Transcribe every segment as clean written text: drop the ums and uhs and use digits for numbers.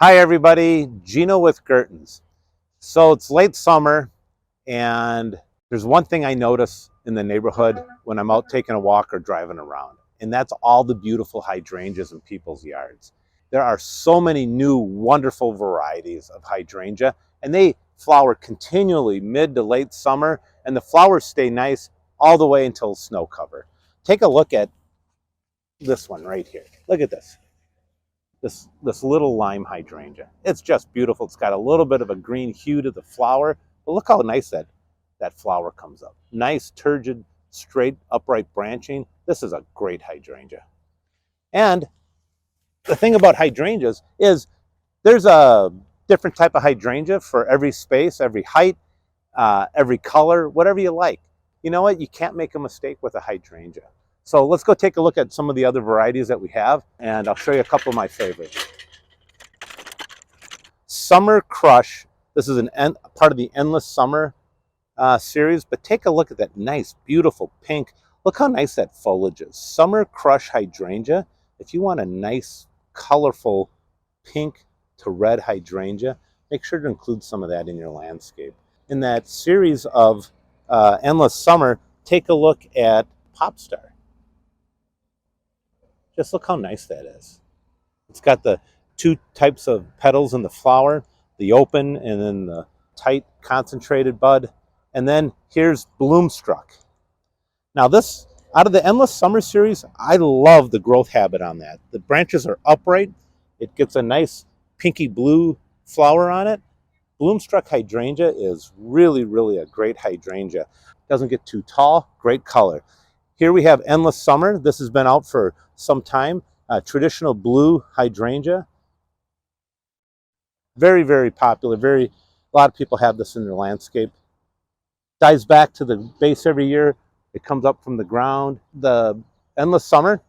Hi everybody, Gino with Gertens. So it's late summer and there's one thing I notice in the neighborhood when I'm out taking a walk or driving around, and that's all the beautiful hydrangeas in people's yards. There are so many new wonderful varieties of hydrangea, and they flower continually mid to late summer, and the flowers stay nice all the way until snow cover. Take a look at this one right here. Look at this. This little lime hydrangea. It's just beautiful. It's got a little bit of a green hue to the flower, but look how nice that flower comes up. Nice, turgid, straight, upright branching. This is a great hydrangea. And the thing about hydrangeas is there's a different type of hydrangea for every space, every height, every color, whatever you like. You know what? You can't make a mistake with a hydrangea. So let's go take a look at some of the other varieties that we have, and I'll show you a couple of my favorites. Summer Crush. This is part of the Endless Summer series, but take a look at that nice, beautiful pink. Look how nice that foliage is. Summer Crush Hydrangea. If you want a nice, colorful pink to red hydrangea, make sure to include some of that in your landscape. In that series of Endless Summer, take a look at Popstar. Just look how nice that is. It's got the two types of petals in the flower, the open and then the tight concentrated bud. And then here's Bloomstruck. Now this, out of the Endless Summer series, I love the growth habit on that. The branches are upright. It gets a nice pinky blue flower on it. Bloomstruck hydrangea is really, really a great hydrangea. Doesn't get too tall, great color. Here we have Endless Summer. This has been out for some time. Traditional blue hydrangea. Very, very popular. A lot of people have this in their landscape. Dies back to the base every year. It comes up from the ground. The Endless Summer,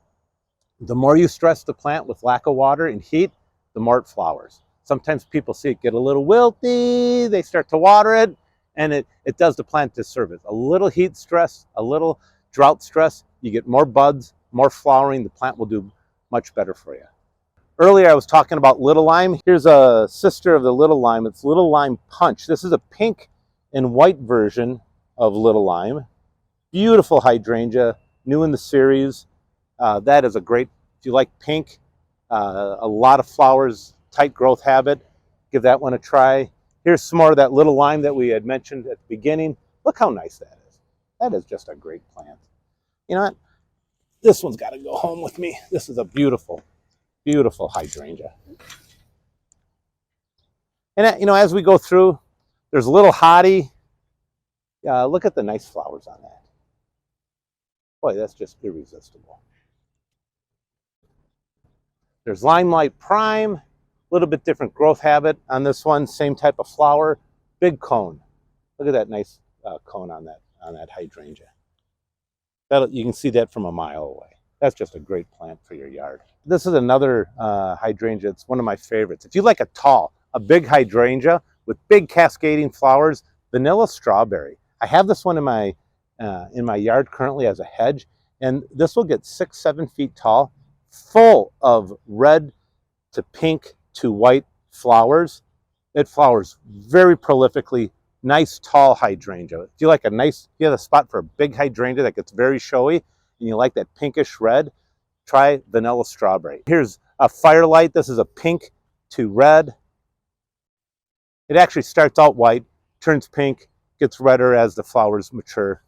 the more you stress the plant with lack of water and heat, the more it flowers. Sometimes people see it get a little wilty, they start to water it, and it does the plant disservice. A little heat stress, a little drought stress, you get more buds, more flowering, the plant will do much better for you. Earlier I was talking about Little Lime. Here's a sister of the Little Lime. It's Little Lime Punch. This is a pink and white version of Little Lime. Beautiful hydrangea, new in the series. That is a great, if you like pink, a lot of flowers, tight growth habit, give that one a try. Here's some more of that Little Lime that we had mentioned at the beginning. Look how nice that is. That is just a great plant. You know what? This one's got to go home with me. This is a beautiful, beautiful hydrangea. And you know, as we go through, there's a Little Hottie. Look at the nice flowers on that. Boy, that's just irresistible. There's Limelight Prime, a little bit different growth habit on this one. Same type of flower, big cone. Look at that nice cone on that hydrangea. You can see that from a mile away. That's just a great plant for your yard. This is another hydrangea. It's one of my favorites. If you like a big hydrangea with big cascading flowers, Vanilla Strawberry. I have this one in my yard currently as a hedge, and this will get 6-7 feet tall, full of red to pink to white flowers. It flowers very prolifically. Nice tall hydrangea. If you have a spot for a big hydrangea that gets very showy and you like that pinkish red, try Vanilla Strawberry. Here's a Firelight. This is a pink to red. It actually starts out white, turns pink, gets redder as the flowers mature.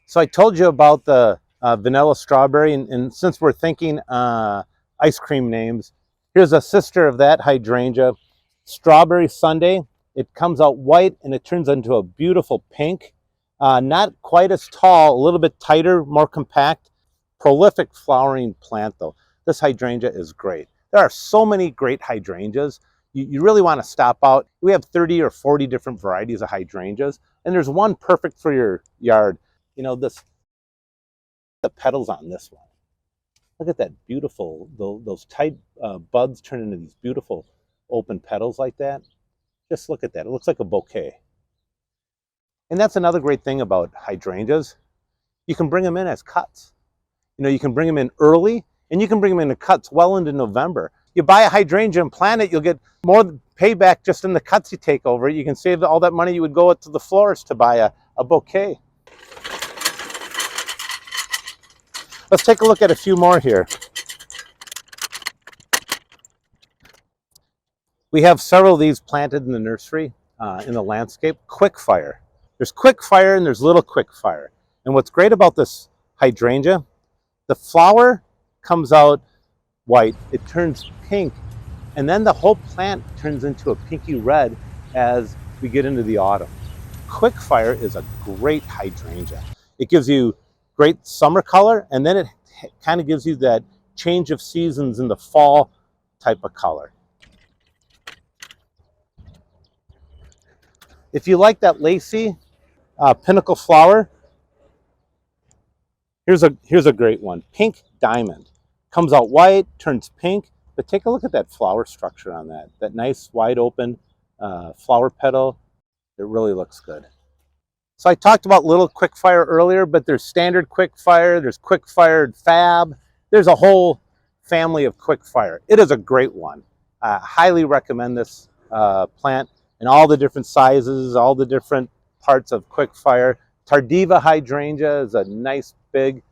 So I told you about the Vanilla Strawberry, and since we're thinking ice cream names, here's a sister of that hydrangea, Strawberry Sundae. It comes out white and it turns into a beautiful pink. Not quite as tall, a little bit tighter, more compact. Prolific flowering plant though. This hydrangea is great. There are so many great hydrangeas. You really want to stop out. We have 30 or 40 different varieties of hydrangeas, and there's one perfect for your yard. You know, the petals on this one. Look at that beautiful, those tight buds turn into these beautiful open petals like that. Just look at that. It looks like a bouquet. And that's another great thing about hydrangeas. You can bring them in as cuts. You know, you can bring them in early, and you can bring them into cuts well into November. You buy a hydrangea and plant it, you'll get more payback just in the cuts you take over it. You can save all that money you would go to the florist to buy a bouquet. Let's take a look at a few more here. We have several of these planted in the nursery, in the landscape. Quick fire. There's quick fire and there's little quick fire. And what's great about this hydrangea, the flower comes out white, it turns pink, and then the whole plant turns into a pinky red as we get into the autumn. Quick fire is a great hydrangea. It gives you great summer color, and then it kind of gives you that change of seasons in the fall type of color. If you like that lacy pinnacle flower, here's a great one. Pink diamond. Comes out white, turns pink, but take a look at that flower structure on that. That nice wide open flower petal. It really looks good. So I talked about little quick fire earlier, but there's standard quick fire, there's quick fired fab. There's a whole family of quick fire. It is a great one. Highly recommend this plant in all the different sizes, all the different parts of quick fire. Tardiva hydrangea is a nice big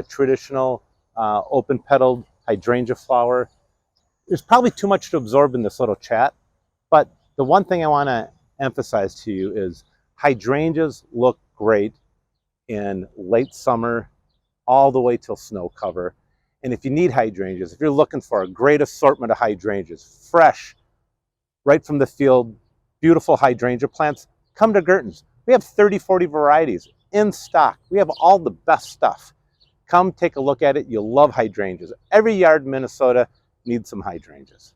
traditional open petaled hydrangea flower. There's probably too much to absorb in this little chat, but the one thing I want to emphasize to you is hydrangeas look great in late summer all the way till snow cover. And if you need hydrangeas, if you're looking for a great assortment of hydrangeas, fresh, right from the field, beautiful hydrangea plants, come to Gerton's. We have 30, 40 varieties in stock. We have all the best stuff. Come take a look at it. You'll love hydrangeas. Every yard in Minnesota needs some hydrangeas.